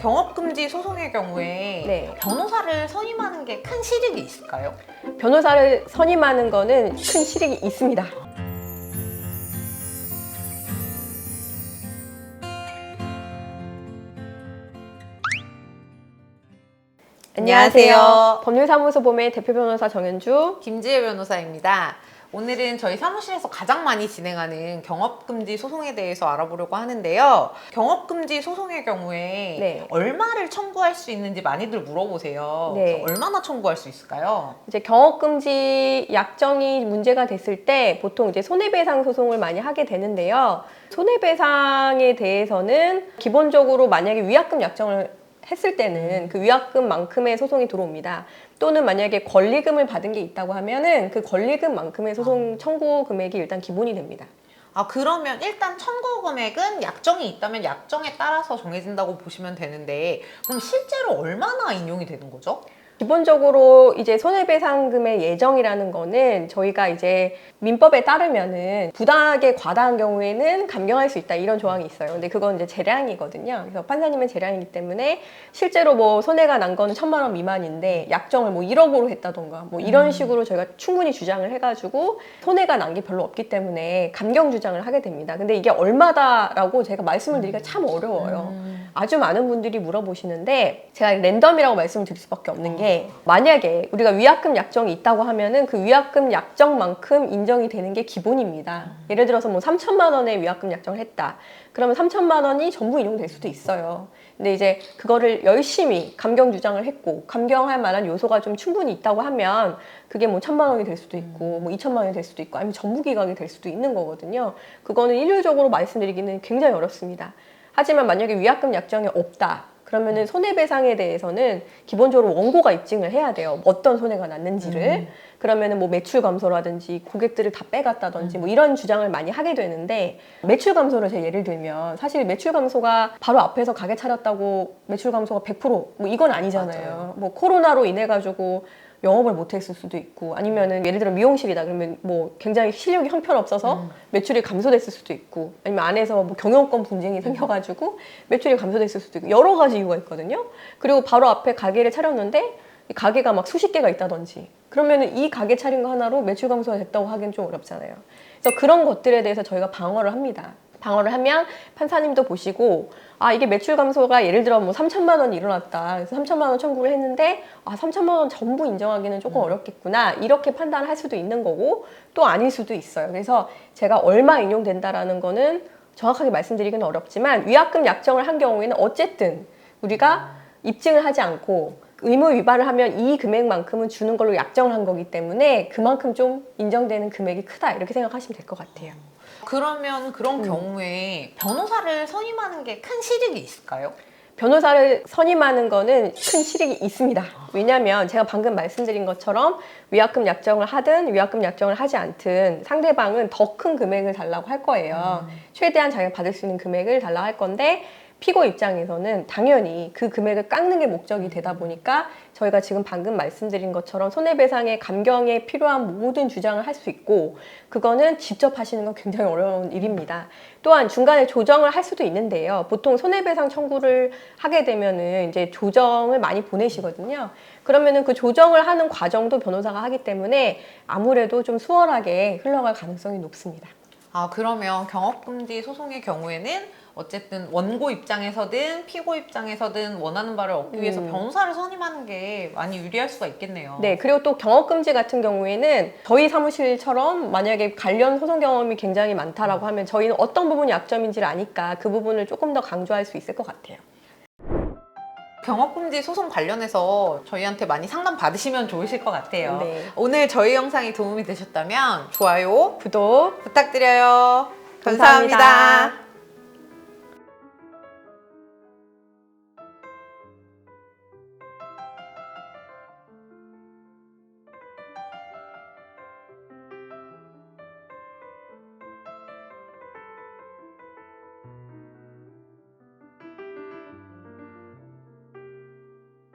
경업금지 소송의 경우에 네. 변호사를 선임하는 게 큰 실익이 있을까요? 변호사를 선임하는 거는 큰 실익이 있습니다. 안녕하세요. 법률사무소 봄의 대표 변호사 정현주. 김지혜 변호사입니다. 오늘은 저희 사무실에서 가장 많이 진행하는 경업금지 소송에 대해서 알아보려고 하는데요. 경업금지 소송의 경우에 네. 얼마를 청구할 수 있는지 많이들 물어보세요. 네. 그래서 얼마나 청구할 수 있을까요? 이제 경업금지 약정이 문제가 됐을 때 보통 이제 손해배상 소송을 많이 하게 되는데요. 손해배상에 대해서는 기본적으로 만약에 위약금 약정을 했을 때는 그 위약금만큼의 소송이 들어옵니다. 또는 만약에 권리금을 받은 게 있다고 하면은 그 권리금만큼의 소송 청구 금액이 일단 기본이 됩니다. 그러면 일단 청구 금액은 약정이 있다면 약정에 따라서 정해진다고 보시면 되는데, 그럼 실제로 얼마나 인용이 되는 거죠? 기본적으로 이제 손해배상금의 예정이라는 거는 저희가 이제 민법에 따르면은 부당하게 과다한 경우에는 감경할 수 있다 이런 조항이 있어요. 근데 그건 이제 재량이거든요. 그래서 판사님은 재량이기 때문에 실제로 뭐 손해가 난 거는 1,000만 원 미만인데 약정을 뭐 1억으로 했다던가 뭐 이런 식으로 저희가 충분히 주장을 해가지고 손해가 난 게 별로 없기 때문에 감경 주장을 하게 됩니다. 근데 이게 얼마다라고 제가 말씀을 드리기가 참 어려워요. 아주 많은 분들이 물어보시는데 제가 랜덤이라고 말씀을 드릴 수밖에 없는 게, 만약에 우리가 위약금 약정이 있다고 하면은 그 위약금 약정만큼 인정이 되는 게 기본입니다. 예를 들어서 뭐 3,000만 원의 위약금 약정을 했다. 그러면 3,000만 원이 전부 인용될 수도 있어요. 근데 이제 그거를 열심히 감경 주장을 했고 감경할 만한 요소가 좀 충분히 있다고 하면 그게 뭐 1,000만 원이 될 수도 있고 뭐 2,000만 원이 될 수도 있고 아니면 전부 기각이 될 수도 있는 거거든요. 그거는 일률적으로 말씀드리기는 굉장히 어렵습니다. 하지만 만약에 위약금 약정이 없다. 그러면은 손해배상에 대해서는 기본적으로 원고가 입증을 해야 돼요. 어떤 손해가 났는지를. 그러면은 뭐 매출 감소라든지 고객들을 다 빼갔다든지 뭐 이런 주장을 많이 하게 되는데, 매출 감소를 제가 예를 들면 사실 매출 감소가 바로 앞에서 가게 차렸다고 매출 감소가 100%뭐 이건 아니잖아요. 맞아요. 뭐 코로나로 인해 가지고 영업을 못했을 수도 있고, 아니면은 예를 들어 미용실이다 그러면 뭐 굉장히 실력이 형편없어서 매출이 감소됐을 수도 있고, 아니면 안에서 뭐 경영권 분쟁이 생겨가지고 매출이 감소됐을 수도 있고, 여러 가지 이유가 있거든요. 그리고 바로 앞에 가게를 차렸는데 이 가게가 막 수십 개가 있다든지, 그러면은 이 가게 차린 거 하나로 매출 감소가 됐다고 하기는 좀 어렵잖아요. 그래서 그런 것들에 대해서 저희가 방어를 합니다. 방어를 하면 판사님도 보시고, 이게 매출 감소가 예를 들어 뭐 3,000만 원이 일어났다. 그래서 3,000만 원 청구를 했는데 3,000만 원 전부 인정하기는 조금 어렵겠구나. 이렇게 판단할 수도 있는 거고 또 아닐 수도 있어요. 그래서 제가 얼마 인용된다라는 거는 정확하게 말씀드리기는 어렵지만, 위약금 약정을 한 경우에는 어쨌든 우리가 입증을 하지 않고 의무 위반을 하면 이 금액만큼은 주는 걸로 약정을 한 거기 때문에 그만큼 좀 인정되는 금액이 크다 이렇게 생각하시면 될 것 같아요. 그러면 그런 경우에 변호사를 선임하는 게 큰 실익이 있을까요? 변호사를 선임하는 거는 큰 실익이 있습니다. 왜냐하면 제가 방금 말씀드린 것처럼 위약금 약정을 하든 위약금 약정을 하지 않든 상대방은 더 큰 금액을 달라고 할 거예요. 최대한 자기가 받을 수 있는 금액을 달라고 할 건데, 피고 입장에서는 당연히 그 금액을 깎는 게 목적이 되다 보니까 저희가 지금 방금 말씀드린 것처럼 손해배상의 감경에 필요한 모든 주장을 할 수 있고, 그거는 직접 하시는 건 굉장히 어려운 일입니다. 또한 중간에 조정을 할 수도 있는데요. 보통 손해배상 청구를 하게 되면은 이제 조정을 많이 보내시거든요. 그러면은 그 조정을 하는 과정도 변호사가 하기 때문에 아무래도 좀 수월하게 흘러갈 가능성이 높습니다. 그러면 경업금지 소송의 경우에는 어쨌든 원고 입장에서든 피고 입장에서든 원하는 바를 얻기 위해서 변호사를 선임하는 게 많이 유리할 수가 있겠네요. 네, 그리고 또 경업금지 같은 경우에는 저희 사무실처럼 만약에 관련 소송 경험이 굉장히 많다라고 하면 저희는 어떤 부분이 약점인지를 아니까 그 부분을 조금 더 강조할 수 있을 것 같아요. 경업금지 소송 관련해서 저희한테 많이 상담 받으시면 좋으실 것 같아요. 네. 오늘 저희 영상이 도움이 되셨다면 좋아요, 구독 부탁드려요. 감사합니다. 감사합니다.